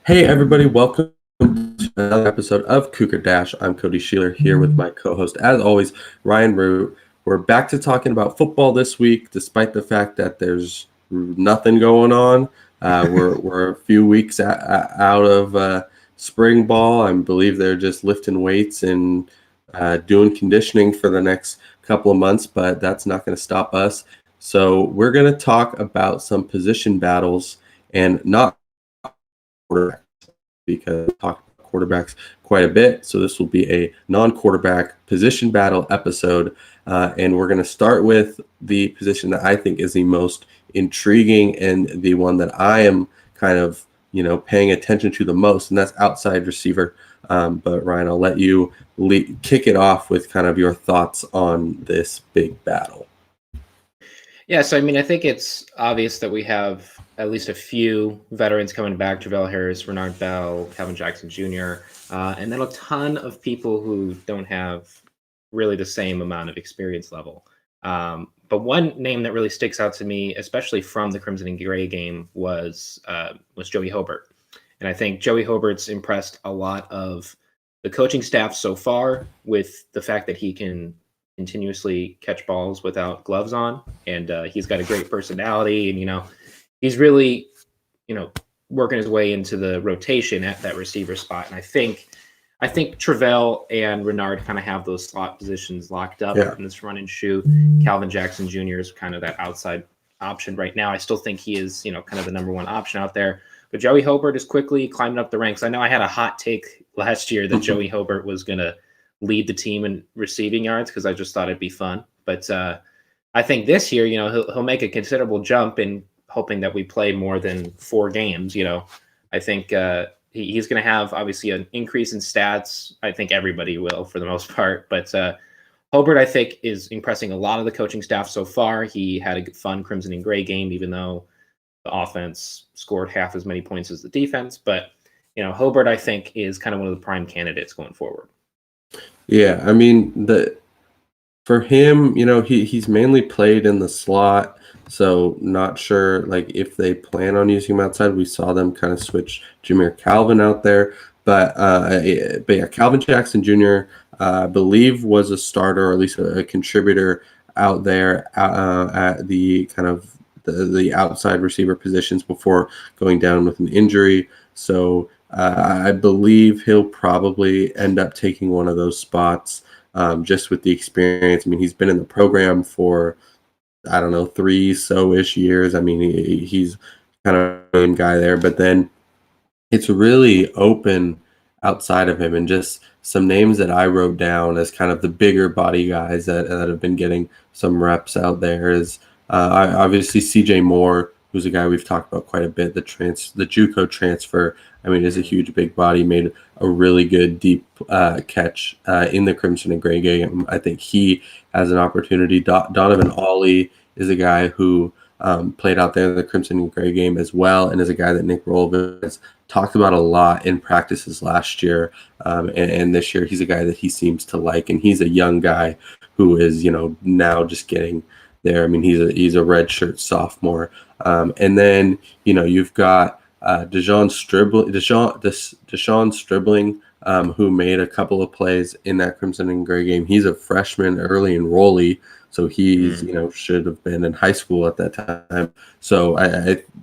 Hey everybody, welcome to another episode of Cougar Dash. I'm Cody Schoeler here with my co-host, as always, Ryan Root. We're back to talking about football this week, despite the fact that there's nothing going on. We're a few weeks out of spring ball. I believe they're just lifting weights and doing conditioning for the next couple of months, but that's not going to stop us. So we're going to talk about some position battles and not quarterbacks because we talked about quarterbacks quite a bit. So this will be a non-quarterback position battle episode. And we're going to start with the position that I think is the most intriguing and the one that I am kind of, paying attention to the most, and that's outside receiver. But Ryan, I'll let you kick it off with kind of your thoughts on this big battle. Yeah, so I think it's obvious that we have at least a few veterans coming back: Travell Harris, Renard Bell, Calvin Jackson Jr., and then a ton of people who don't have really the same amount of experience level. But one name that really sticks out to me, especially from the Crimson and Gray game, was Joey Hobart, and I think Joey Hobart's impressed a lot of the coaching staff so far with the fact that he can continuously catch balls without gloves on, and he's got a great personality, and he's really working his way into the rotation at that receiver spot. And I think Travell and Renard kind of have those slot positions locked up in this run and shoot. Calvin Jackson Jr. is kind of that outside option right now. I still think he is kind of the number one option out there. But Joey Hobart is quickly climbing up the ranks. I know I had a hot take last year that Joey Hobart was going to lead the team in receiving yards because I just thought it'd be fun. But I think this year, he'll make a considerable jump in hoping that we play more than 4 games. I think he's going to have obviously an increase in stats. I think everybody will for the most part. But Hobart, I think, is impressing a lot of the coaching staff so far. He had a fun Crimson and Gray game, even though the offense scored half as many points as the defense. But, Hobart, I think, is kind of one of the prime candidates going forward. Yeah, I mean, for him, he's mainly played in the slot, so not sure like if they plan on using him outside. We saw them kind of switch Jameer Calvin out there, but yeah, Calvin Jackson Jr. I believe was a starter or at least a contributor out there at the kind of the outside receiver positions before going down with an injury. So I believe he'll probably end up taking one of those spots. Just with the experience. I mean, he's been in the program for, I don't know, 3 so-ish years. I mean, he's kind of a main guy there, but then it's really open outside of him. And just some names that I wrote down as kind of the bigger body guys that have been getting some reps out there is obviously CJ Moore, who's a guy we've talked about quite a bit. The JUCO transfer, I mean, is a huge big body, made a really good deep catch in the Crimson and Gray game. I think he has an opportunity. Donovan Ollie is a guy who played out there in the Crimson and Gray game as well, and is a guy that Nick Rolovich has talked about a lot in practices last year. And this year, he's a guy that he seems to like, and he's a young guy who is, now just getting there. I mean, he's a redshirt sophomore. And then, you've got Deshaun Stribling, who made a couple of plays in that Crimson and Gray game. He's a freshman, early enrollee, so he's should have been in high school at that time. So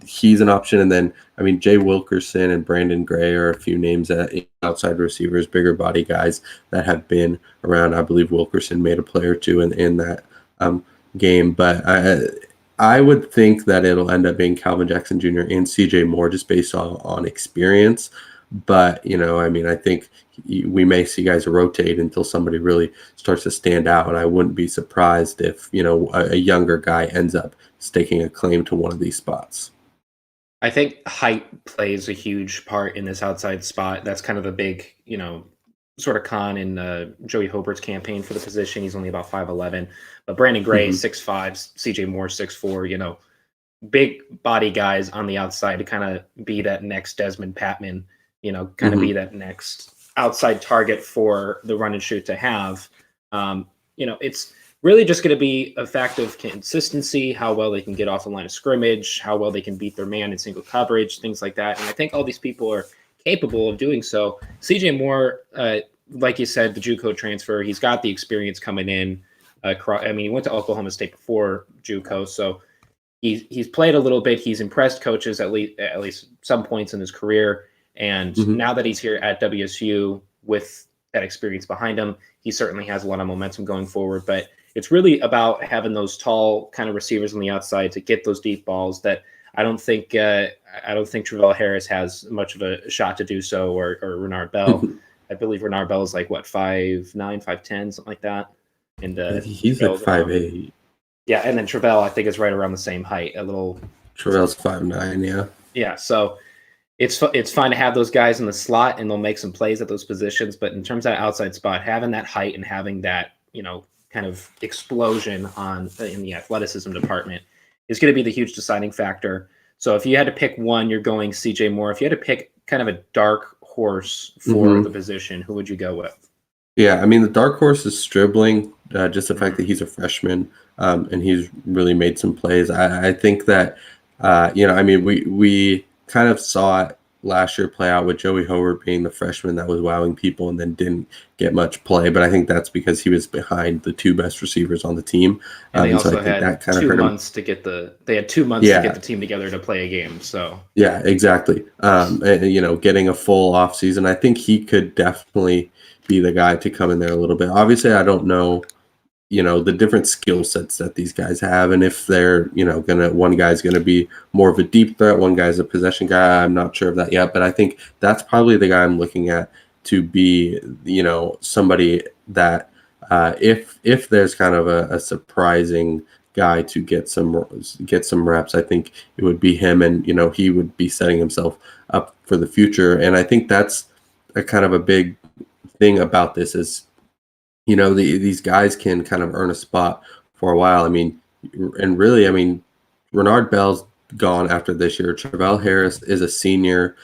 he's an option. And then, I mean, Jay Wilkerson and Brandon Gray are a few names that outside receivers, bigger body guys that have been around. I believe Wilkerson made a play or two in that game, but I would think that it'll end up being Calvin Jackson Jr. and CJ Moore just based on experience. But, I mean, I think we may see guys rotate until somebody really starts to stand out. And I wouldn't be surprised if, a younger guy ends up staking a claim to one of these spots. I think height plays a huge part in this outside spot. That's kind of a big, sort of con in Joey Hobart's campaign for the position. He's only about 5'11", but Brandon Gray, 6'5", CJ Moore, 6'4", big body guys on the outside to kind of be that next Desmond Patman, kind of be that next outside target for the run and shoot to have. It's really just going to be a fact of consistency, how well they can get off the line of scrimmage, how well they can beat their man in single coverage, things like that. And I think all these people are capable of doing so. CJ Moore, like you said, the JUCO transfer, he's got the experience coming in. I mean, he went to Oklahoma State before JUCO, so he's played a little bit. He's impressed coaches at least some points in his career. And Mhm. now that he's here at WSU with that experience behind him, he certainly has a lot of momentum going forward. But it's really about having those tall kind of receivers on the outside to get those deep balls that I don't think Travell Harris has much of a shot to do so, or Renard Bell. I believe Renard Bell is like what, 5'9", 5'10", something like that. And He's like Travell's around- 5'8". yeah, and then Travell I think is right around the same height, a little. Travell's 5'9", yeah. Yeah, so it's fine to have those guys in the slot and they'll make some plays at those positions. But in terms of that outside spot, having that height and having that, kind of explosion in the athleticism department is going to be the huge deciding factor. So if you had to pick one, you're going CJ Moore. If you had to pick kind of a dark horse for the position, who would you go with? Yeah, I mean, the dark horse is Stribling, just the fact that he's a freshman, and he's really made some plays. I think that, I mean, we kind of saw it last year play out with Joey Howard being the freshman that was wowing people and then didn't get much play. But I think that's because he was behind the two best receivers on the team. And they also had 2 months to get the team together to play a game. So yeah, exactly. And, getting a full off season, I think he could definitely be the guy to come in there a little bit. Obviously, I don't know, the different skill sets that these guys have, and if they're, one guy's gonna be more of a deep threat, one guy's a possession guy. I'm not sure of that yet, but I think that's probably the guy I'm looking at to be, somebody that if there's kind of a surprising guy to get some reps, I think it would be him, and he would be setting himself up for the future. And I think that's a kind of a big thing about this is, these guys can kind of earn a spot for a while. I mean, and really, I mean, Renard Bell's gone after this year. Travell Harris is a senior,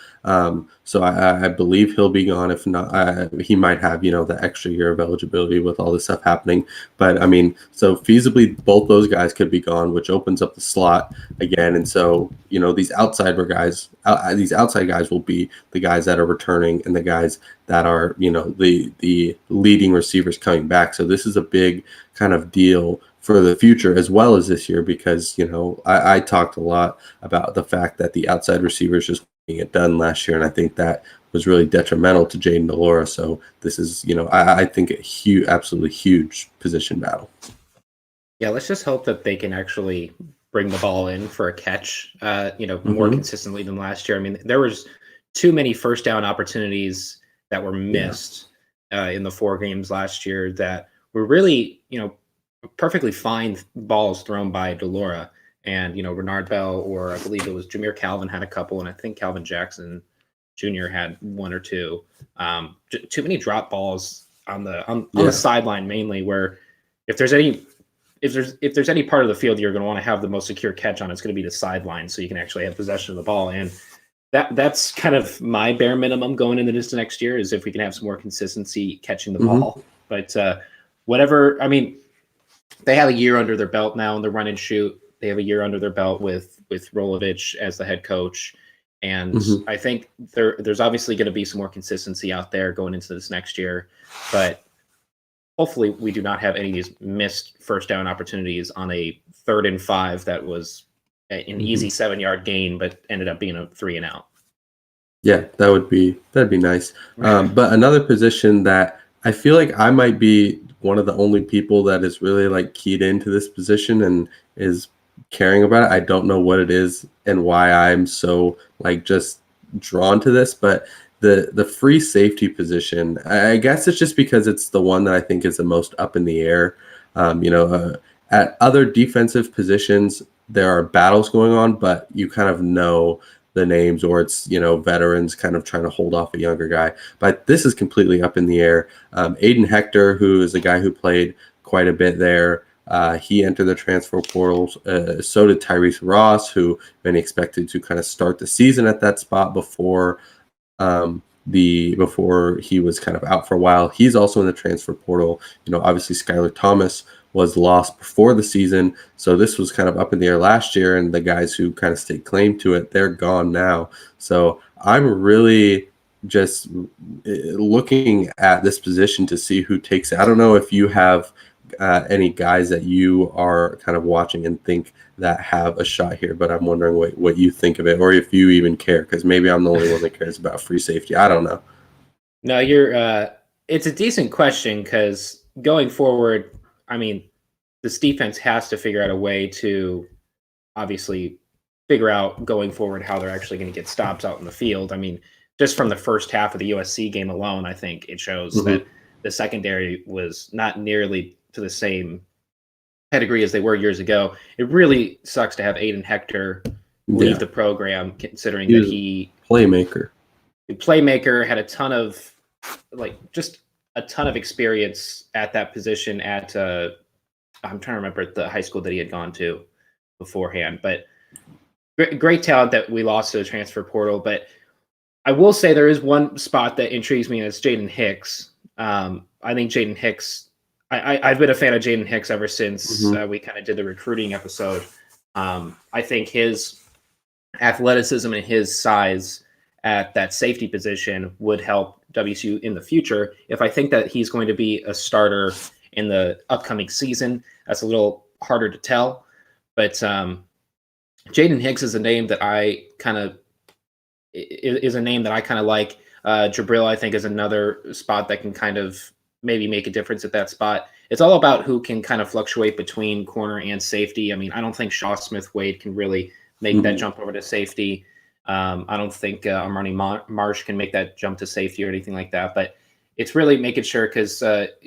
so I believe he'll be gone. If not, he might have the extra year of eligibility with all this stuff happening. But I mean, so feasibly both those guys could be gone, which opens up the slot again. And so these outside guys will be the guys that are returning and the guys that are the leading receivers coming back. So this is a big kind of deal for the future as well as this year, because I talked a lot about the fact that the outside receivers just getting it done last year, and I think that was really detrimental to Jaden DeLora. So this is I think a absolutely huge position battle. Yeah, let's just hope that they can actually bring the ball in for a catch more consistently than last year. I mean, there was too many first down opportunities that were missed in the 4 games last year that were really perfectly fine balls thrown by DeLora. And Renard Bell, or I believe it was Jameer Calvin, had a couple, and I think Calvin Jackson Jr. had 1 or 2. Too many drop balls on the sideline, mainly, where if there's any part of the field you're going to want to have the most secure catch on, it's going to be the sideline, so you can actually have possession of the ball. And that's kind of my bare minimum going into this next year, is if we can have some more consistency catching the ball. But whatever, I mean, they have a year under their belt now in the run and shoot. They have a year under their belt with Rolovich as the head coach. And I think there's obviously going to be some more consistency out there going into this next year. But hopefully we do not have any of these missed first down opportunities on a 3rd and 5 that was an easy 7-yard gain, but ended up being a 3 and out. Yeah, that'd be nice. But another position that I feel like I might be one of the only people that is really like keyed into this position and is caring about it. I don't know what it is and why I'm so like just drawn to this, but the free safety position, I guess it's just because it's the one that I think is the most up in the air. At other defensive positions, there are battles going on, but you kind of know the names, or it's veterans kind of trying to hold off a younger guy. But this is completely up in the air. Aiden Hector, who is a guy who played quite a bit there, he entered the transfer portal. So did Tyrese Ross, who many expected to kind of start the season at that spot before he was kind of out for a while. He's also in the transfer portal. Obviously Skylar Thomas was lost before the season, so this was kind of up in the air last year, and the guys who kind of stayed claim to it, they're gone now. So I'm really just looking at this position to see who takes it. I don't know if you have any guys that you are kind of watching and think that have a shot here, but I'm wondering what you think of it, or if you even care, because maybe I'm the only one that cares about free safety. I don't know. No, it's a decent question because going forward, I mean, this defense has to figure out a way to obviously figure out going forward how they're actually going to get stops out in the field. I mean, just from the first half of the USC game alone, I think it shows that the secondary was not nearly to the same pedigree as they were years ago. It really sucks to have Aiden Hector leave the program, considering that he playmaker had a ton of just a ton of experience at that position at I'm trying to remember the high school that he had gone to beforehand, but great talent that we lost to the transfer portal. But I will say there is one spot that intrigues me, and it's Jaden Hicks. I think Jaden Hicks, I've been a fan of Jaden Hicks ever since we kind of did the recruiting episode. I think his athleticism and his size at that safety position would help WSU in the future. If I think that he's going to be a starter in the upcoming season, that's a little harder to tell. But Jaden Hicks is a name that I kind of like. Jabril, I think, is another spot that can kind of maybe make a difference at that spot. It's all about who can kind of fluctuate between corner and safety. I mean, I don't think Shaw Smith Wade can really make that jump over to safety. I don't think Armani Marsh can make that jump to safety or anything like that. But it's really making sure, because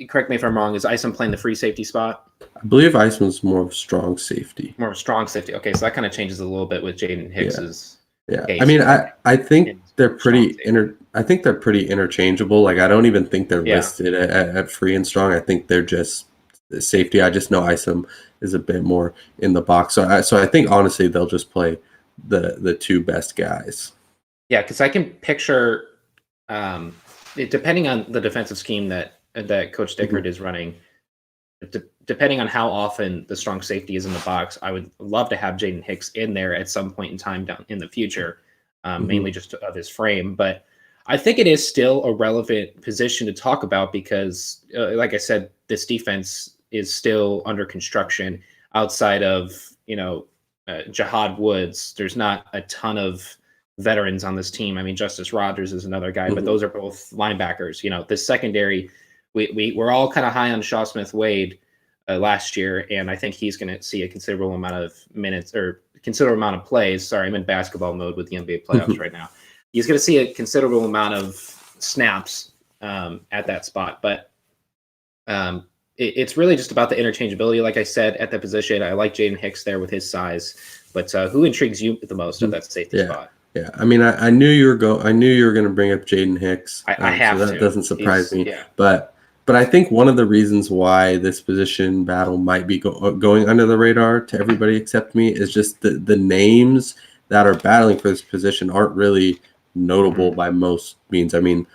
correct me if I'm wrong, is Isom playing the free safety spot? I believe Isom's more of strong safety. More of strong safety. Okay, so that kind of changes a little bit with Jaden Hicks's. Yeah. I mean, I think they're pretty interchangeable. Like, I don't even think they're listed at free and strong. I think they're just safety. I just know Isom is a bit more in the box. So I think honestly they'll just play the two best guys. Yeah, because I can picture, depending on the defensive scheme that Coach Dickert is running, depending on how often the strong safety is in the box, I would love to have Jaden Hicks in there at some point in time down in the future, mainly just of his frame. But I think it is still a relevant position to talk about because, like I said, this defense is still under construction. Outside of, Jahad Woods, there's not a ton of veterans on this team. I mean, Justice Rogers is another guy, but those are both linebackers. This secondary, we're all kind of high on Shaw Smith Wade last year, and I think he's going to see a considerable amount of minutes or considerable amount of plays. Sorry, I'm in basketball mode with the NBA playoffs right now. He's going to see a considerable amount of snaps at that spot, but it's really just about the interchangeability. Like I said, at the position, I like Jaden Hicks there with his size, but who intrigues you the most at that safety spot? Yeah, I mean, I knew you were going to bring up Jaden Hicks. I have so to. That doesn't surprise me. Yeah. But I think one of the reasons why this position battle might be going under the radar to everybody except me is just the names that are battling for this position aren't really notable by most means. I mean,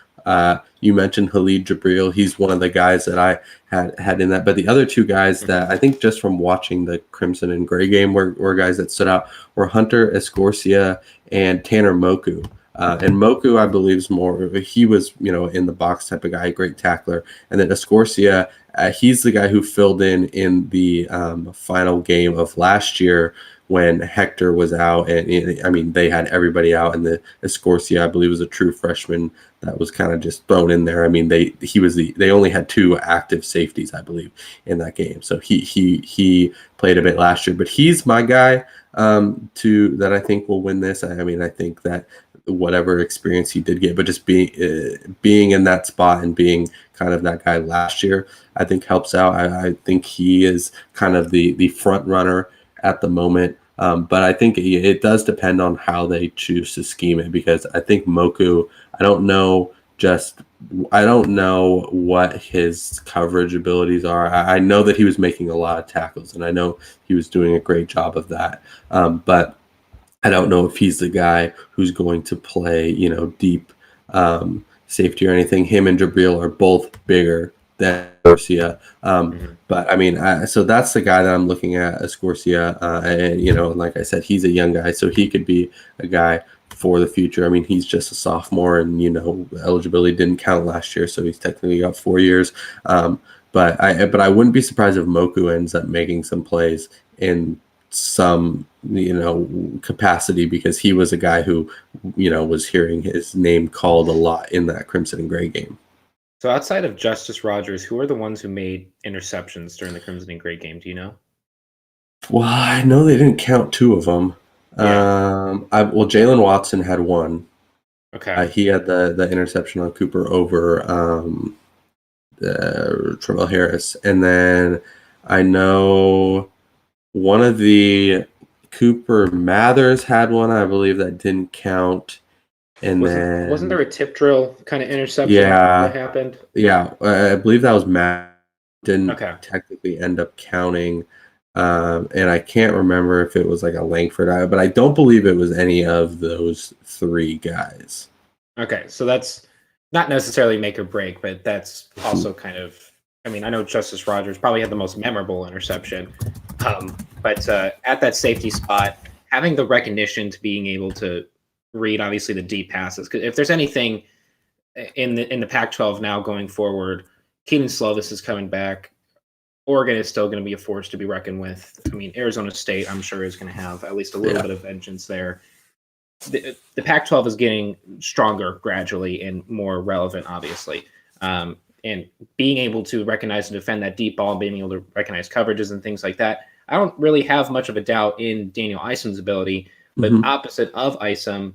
you mentioned Khalid Jabril. He's one of the guys that I had in that. But the other two guys that I think just from watching the Crimson and Gray game were guys that stood out were Hunter Escorcia and Tanner Moku. And Moku, I believe, is more, he was, in the box type of guy, great tackler. And then Escorcia, he's the guy who filled in the final game of last year when Hector was out. And I mean, they had everybody out, and the Escorcia, I believe, was a true freshman that was kind of just thrown in there. I mean, they only had two active safeties, I believe, in that game. So he played a bit last year, but he's my guy that I think will win this. I mean, I think that whatever experience he did get, but just being in that spot and being kind of that guy last year, I think helps out. I think he is kind of the front runner at the moment. But I think it does depend on how they choose to scheme it, because I think Moku, I don't know what his coverage abilities are. I know that he was making a lot of tackles, and I know he was doing a great job of that. But I don't know if he's the guy who's going to play, deep safety or anything. Him and Jabril are both bigger than Escorcia. But I mean, so that's the guy that I'm looking at, Escorcia. And like I said, he's a young guy, so he could be a guy for the future. I mean, he's just a sophomore, and eligibility didn't count last year, so he's technically got 4 years. But I wouldn't be surprised if Moku ends up making some plays in some capacity, because he was a guy who was hearing his name called a lot in that Crimson and Gray game. So outside of Justice Rogers, who are the ones who made interceptions during the Crimson and Gray game? Do you know? Well, I know they didn't count 2 of them. Yeah. Jalen Watson had 1. Okay. He had the interception on Cooper over Travell Harris, and then I know one of the Cooper Mathers had one, I believe, that didn't count. And wasn't there a tip drill kind of interception that happened? Yeah, I believe that was Matt. Didn't technically end up counting. And I can't remember if it was like a Langford, but I don't believe it was any of those 3 guys. Okay, so that's not necessarily make or break, but that's also kind of, I mean, I know Justice Rogers probably had the most memorable interception, but at that safety spot, having the recognition to being able to read, obviously, the deep passes, because if there's anything in the Pac-12 now going forward, Keaton Slovis is coming back. Oregon is still going to be a force to be reckoned with. I mean, Arizona State, I'm sure, is going to have at least a little bit of vengeance there. The Pac-12 is getting stronger gradually and more relevant, obviously. And being able to recognize and defend that deep ball, being able to recognize coverages and things like that, I don't really have much of a doubt in Daniel Isom's ability. But opposite of Isom,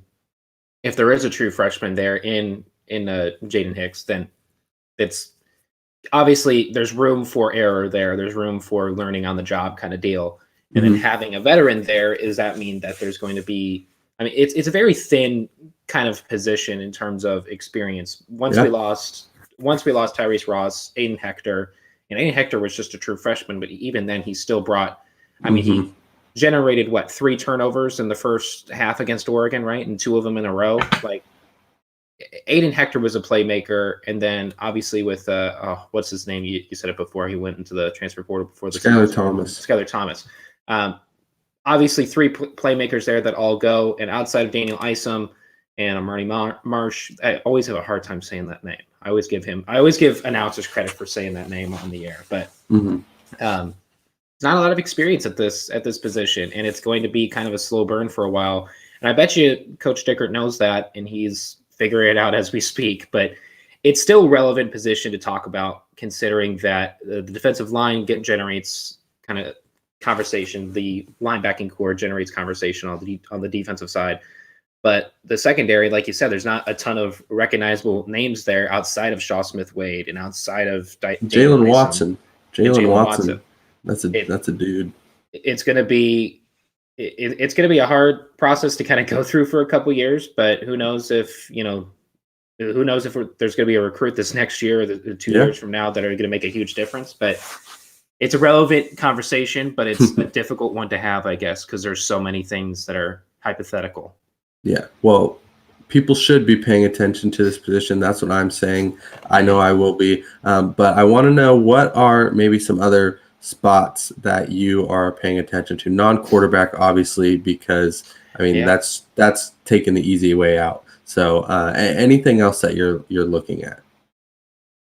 if there is a true freshman there in Jaden Hicks, then it's obviously there's room for error there. There's room for learning on the job kind of deal. And then having a veteran there, does that mean that there's going to be, I mean, it's a very thin kind of position in terms of experience. Once we lost Tyrese Ross, Aiden Hector, and Aiden Hector was just a true freshman, but even then he still brought, I mean, he generated 3 turnovers in the first half against Oregon, right? And 2 of them in a row. Like, Aiden Hector was a playmaker, and then obviously with what's his name? You said it before. He went into the transfer portal before the Schoeler Thomas. Schoeler Thomas. Obviously 3 playmakers there that all go. And outside of Daniel Isom and Marty Marsh, I always have a hard time saying that name. I always give announcers credit for saying that name on the air, but not a lot of experience at this position, and it's going to be kind of a slow burn for a while. And I bet you Coach Dickert knows that, and he's figuring it out as we speak. But it's still a relevant position to talk about, considering that the defensive line generates kind of conversation. The linebacking core generates conversation on the defensive side. But the secondary, like you said, there's not a ton of recognizable names there outside of Shaw Smith-Wade and outside of Jalen Watson. Jalen Watson. That's a dude. It's going to be a hard process to kind of go through for a couple years, but who knows if there's going to be a recruit this next year or the 2 years from now that are going to make a huge difference. But it's a relevant conversation, but it's a difficult one to have, I guess, because there's so many things that are hypothetical. Yeah, well, people should be paying attention to this position. That's what I'm saying. I know I will be. But I want to know, what are maybe some other spots that you are paying attention to? Non-quarterback, obviously, because, I mean, that's taking the easy way out. So anything else that you're looking at?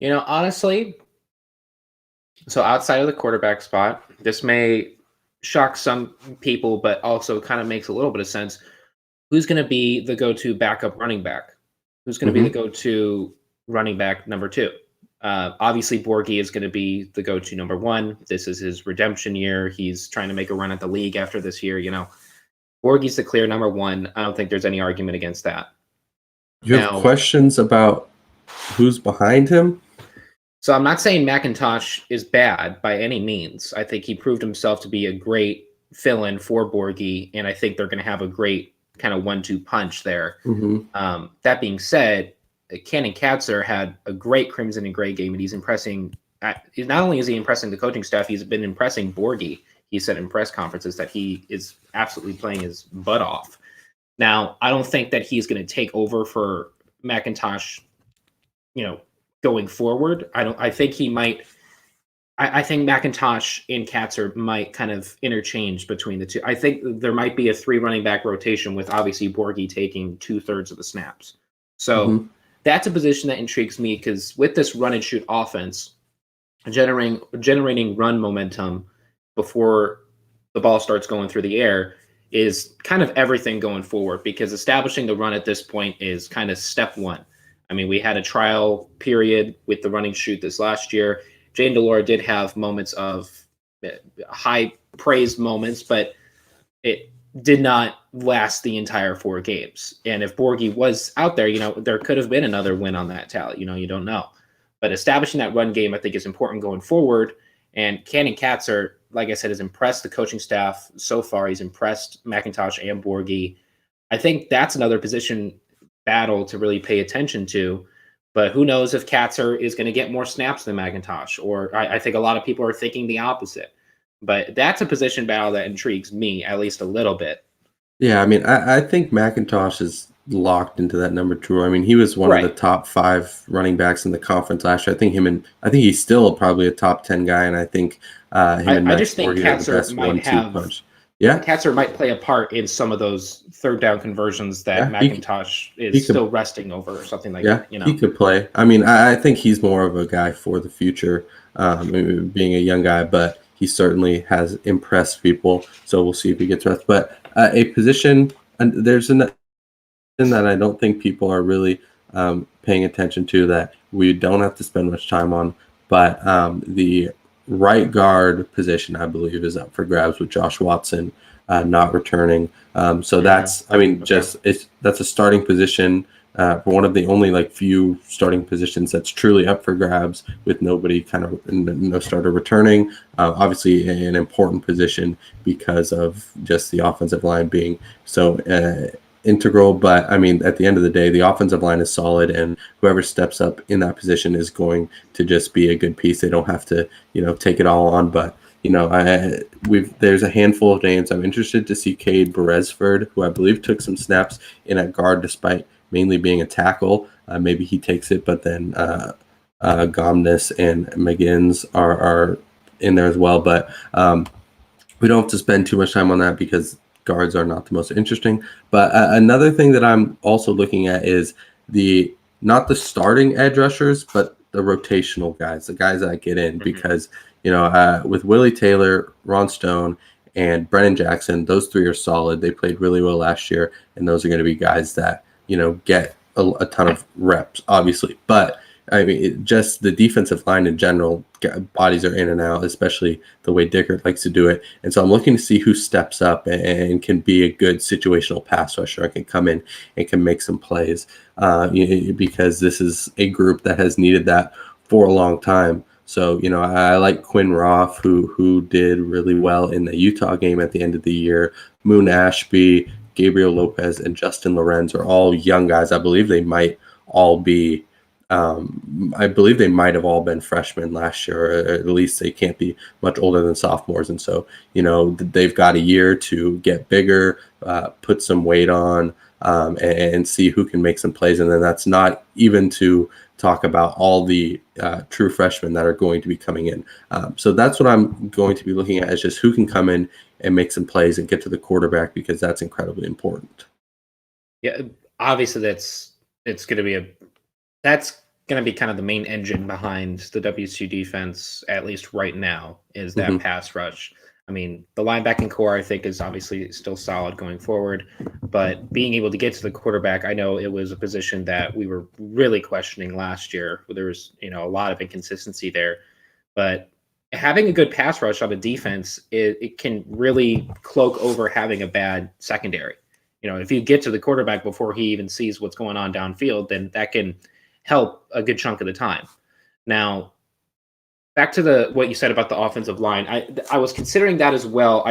Honestly, so outside of the quarterback spot, this may shock some people, but also kind of makes a little bit of sense. Who's going to be the go-to backup running back? Who's going to be the go-to running back number 2? Obviously, Borghi is going to be the go-to number 1. This is his redemption year. He's trying to make a run at the league after this year. Borghi's the clear number 1. I don't think there's any argument against that. You have questions about who's behind him? So I'm not saying McIntosh is bad by any means. I think he proved himself to be a great fill-in for Borghi, and I think they're going to have a great kind of 1-2 punch there. That being said, Cannon Katzer had a great Crimson and Gray game, and he's impressing. Not only is he impressing the coaching staff, he's been impressing Borghi. He said in press conferences that he is absolutely playing his butt off. Now, I don't think that he's going to take over for McIntosh, going forward. I think he might I think McIntosh and Katzer might kind of interchange between the two. I think there might be a 3 running back rotation with obviously Borghi taking 2/3 of the snaps. So Mhm. that's a position that intrigues me because with this run and shoot offense, generating run momentum before the ball starts going through the air is kind of everything going forward because establishing the run at this point is kind of step one. I mean, we had a trial period with the running shoot this last year. Jane Delora did have moments of high praised moments, but it did not last the entire 4 games. And if Borghi was out there, there could have been another win on that tally. You don't know. But establishing that run game, I think, is important going forward. And Cannon Katzer, like I said, has impressed the coaching staff so far. He's impressed McIntosh and Borghi. I think that's another position battle to really pay attention to. But who knows if Katzer is going to get more snaps than McIntosh, or I think a lot of people are thinking the opposite. But that's a position battle that intrigues me at least a little bit. Yeah, I mean, I think McIntosh is locked into that number 2. I mean, he was one of the Right. top 5 running backs in the conference last year. I think he's still probably a top 10 guy, and I think him and I Max just think Borghi are the Katzer best might 1-2 have punch. Yeah, Katzer might play a part in some of those third down conversions that yeah, McIntosh he is could still resting over or something like Yeah, that. he could play. I mean, I think he's more of a guy for the future, being a young guy, but he certainly has impressed people. So we'll see if he gets rest. But a position, and there's an that I don't think people are really paying attention to that we don't have to spend much time on. But the right guard position, I believe, is up for grabs with Josh Watson not returning. So that's, I mean, Okay. that's a starting position. One of the only like few starting positions that's truly up for grabs with nobody kind of no starter returning. Obviously, an important position because of just the offensive line being so integral. But I mean, at the end of the day, the offensive line is solid, and whoever steps up in that position is going to just be a good piece. They don't have to, take it all on. But there's a handful of names. I'm interested to see Cade Beresford, who I believe took some snaps in at guard despite mainly being a tackle. Maybe he takes it, but then Gomness and McGinns are in there as well. But we don't have to spend too much time on that because guards are not the most interesting. But another thing that I'm also looking at is not the starting edge rushers, but the rotational guys, the guys that get in, Mhm. because with Willie Taylor, Ron Stone, and Brennan Jackson, those 3 are solid. They played really well last year, and those are going to be guys that get a ton of reps, obviously. But I mean, just the defensive line in general, bodies are in and out, especially the way Dickert likes to do it. And so I'm looking to see who steps up and can be a good situational pass rusher. I can come in and can make some plays because this is a group that has needed that for a long time. So, I like Quinn Roth, who did really well in the Utah game at the end of the year. Moon Ashby, Gabriel Lopez, and Justin Lorenz are all young guys. I believe they might all be I believe they might have all been freshmen last year, or at least they can't be much older than sophomores. And so, they've got a year to get bigger, put some weight on, and see who can make some plays. And then that's not even to talk about all the true freshmen that are going to be coming in. So that's what I'm going to be looking at, is just who can come in and make some plays and get to the quarterback, because that's incredibly important. Yeah, obviously it's going to be that's going to be kind of the main engine behind the WSU defense, at least right now, is that Mm-hmm. pass rush. I mean, the linebacking core, I think, is obviously still solid going forward, but being able to get to the quarterback, I know it was a position that we were really questioning last year. There was, a lot of inconsistency there, but having a good pass rush on a defense, it can really cloak over having a bad secondary. If you get to the quarterback before he even sees what's going on downfield, then that can help a good chunk of the time. Now, back to what you said about the offensive line. I was considering that as well.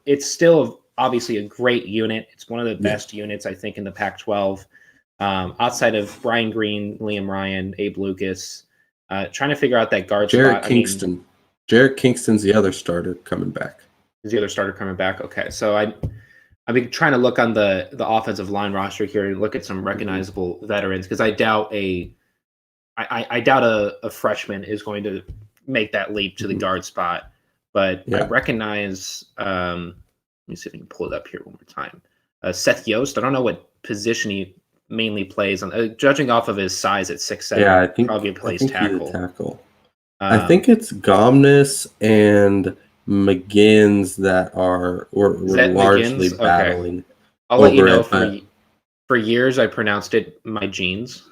It's still obviously a great unit. It's one of the Yeah. best units, I think, in the Pac-12. Outside of Brian Green, Liam Ryan, Abe Lucas, trying to figure out that guard Jarrett spot. I mean, Kingston. Jarrett Kingston's the other starter coming back. is the other starter coming back? Okay, so I've been trying to look on the offensive line roster here and look at some recognizable veterans because I doubt a freshman is going to make that leap to the guard spot. But I Yeah. recognize. Let me see if I can pull it up here one more time. Seth Yost. I don't know what position he mainly plays on. Judging off of his size at 6'7", Yeah, probably I plays think he's a tackle. tackle. I think Um, it's Gomness and McGinn's that are or is were that largely McGinn's? Okay, battling I'll let you over know. it, but For years, I pronounced it my jeans,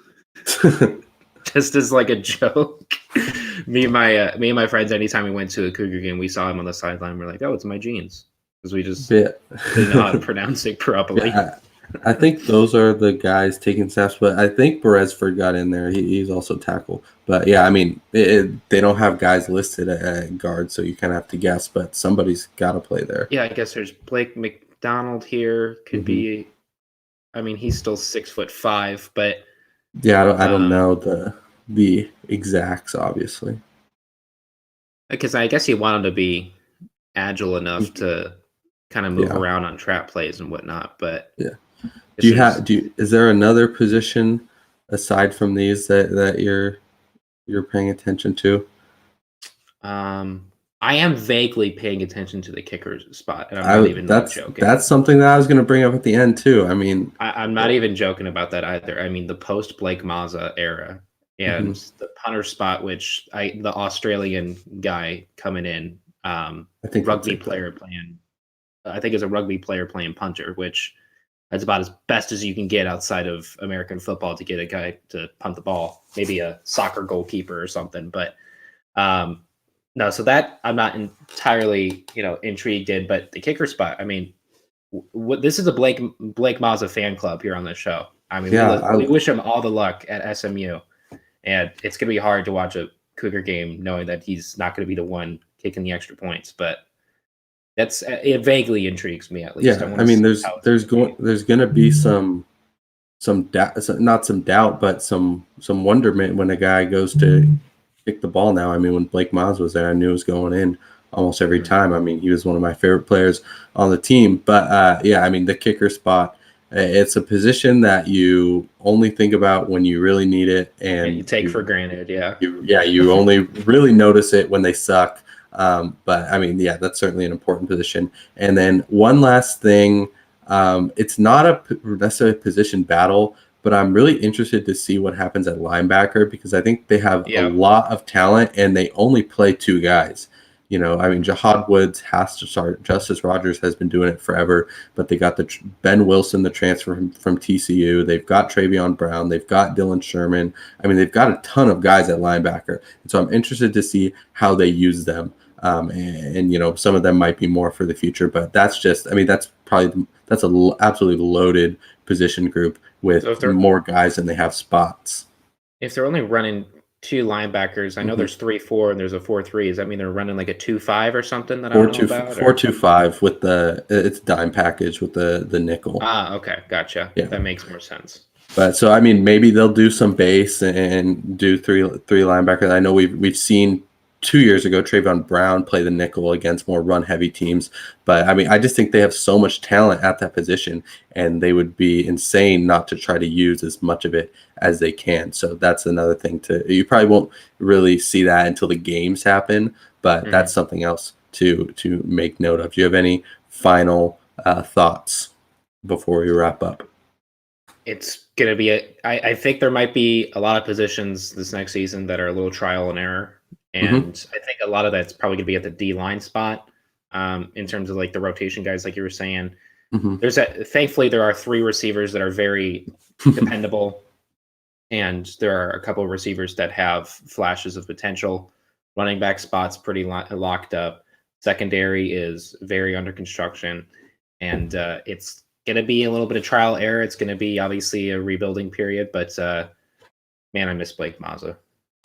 just as like a joke. Me and my friends, anytime we went to a Cougar game, we saw him on the sideline. We're like, "Oh, it's my jeans," because we just yeah. didn't know how to pronounce it properly. Yeah, I think those are the guys taking snaps, but I think Beresford got in there. He's also tackle. But yeah, I mean, they don't have guys listed at guard, so you kind of have to guess, but somebody's got to play there. Yeah, I guess there's Blake McDonald here. Could Mhm. be. I mean, he's still 6'5", but Yeah, I don't know the exacts, obviously. because I guess you want him to be agile enough to kind of move Yeah, around on trap plays and whatnot. But yeah. this is Is there another position aside from these that you're paying attention to? I am vaguely paying attention to the kicker spot, and I'm not even like joking. That's something that I was going to bring up at the end too. I mean, I'm not even joking about that either. I mean, the post Blake Mazza era and the punter spot, which the Australian guy coming in, I think rugby player playing. I think it's a rugby player playing punter, which that's about as best as you can get outside of American football to get a guy to punt the ball. Maybe a soccer goalkeeper or something, but no. So that I'm not entirely intrigued in, but the kicker spot. I mean, this is a Blake Mazza fan club here on the show. I mean, we wish him all the luck at SMU, and it's going to be hard to watch a Cougar game knowing that he's not going to be the one kicking the extra points. But it vaguely intrigues me at least. Yeah, I mean, there's going to be some not some doubt, but some wonderment when a guy goes to kick the ball now. I mean, when Blake Miles was there, I knew it was going in almost every time. I mean, he was one of my favorite players on the team. But yeah, I mean, the kicker spot, it's a position that you only think about when you really need it, and you take for granted. Yeah, you only really notice it when they suck. But I mean, yeah, that's certainly an important position. And then one last thing, it's not necessarily a position battle, but I'm really interested to see what happens at linebacker because I think they have a lot of talent and they only play two guys. I mean, Jahad Woods has to start. Justice Rogers has been doing it forever, but they got Ben Wilson, the transfer from TCU. They've got Travion Brown. They've got Dylan Sherman. I mean, they've got a ton of guys at linebacker. And so I'm interested to see how they use them. And some of them might be more for the future, but that's an absolutely loaded position group with more guys than they have spots. If they're only running two linebackers, I know there's 3-4 and there's a 4-3. Does that mean they're running like a 2-5 or something that I don't know about? 4-2-5 with it's dime package with the nickel. Okay, gotcha. Yeah, that makes more sense. But so I mean, maybe they'll do some base and do three linebackers. I know we've seen 2 years ago Travion Brown play the nickel against more run heavy teams, but I mean, I just think they have so much talent at that position, and they would be insane not to try to use as much of it as they can. So that's another thing you probably won't really see that until the games happen, but that's something else to make note of. Do you have any final thoughts before we wrap up? It's going to be I think there might be a lot of positions this next season that are a little trial and error. And I think a lot of that's probably going to be at the D-line spot in terms of like the rotation guys, like you were saying. Thankfully, there are 3 receivers that are very dependable, and there are a couple of receivers that have flashes of potential. Running back spot's pretty locked up. Secondary is very under construction, and it's going to be a little bit of trial error. It's going to be obviously a rebuilding period, but man, I miss Blake Mazza.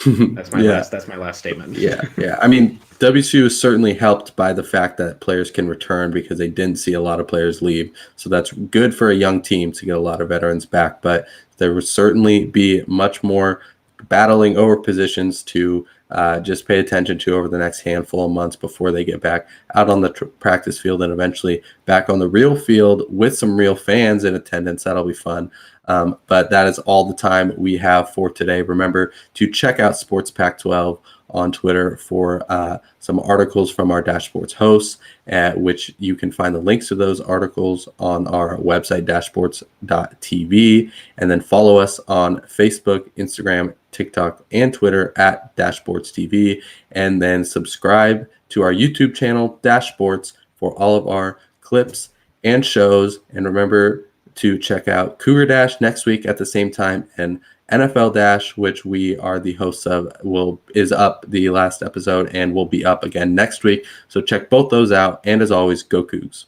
That's my last statement. Yeah. I mean, WSU is certainly helped by the fact that players can return because they didn't see a lot of players leave. So that's good for a young team to get a lot of veterans back. But there would certainly be much more battling over positions to just pay attention to over the next handful of months before they get back out on the practice field and eventually back on the real field with some real fans in attendance. That'll be fun. But that is all the time we have for today. Remember to check out Sports Pac 12 on Twitter for some articles from our Dashboards hosts, which you can find the links to those articles on our website, dashboards.tv. And then follow us on Facebook, Instagram, TikTok, and Twitter at Dashboards TV. And then subscribe to our YouTube channel, Dashboards, for all of our clips and shows. And remember to check out Cougar Dash next week at the same time, and NFL Dash, which we are the hosts of, is up the last episode and will be up again next week. So check both those out. And as always, go Cougs.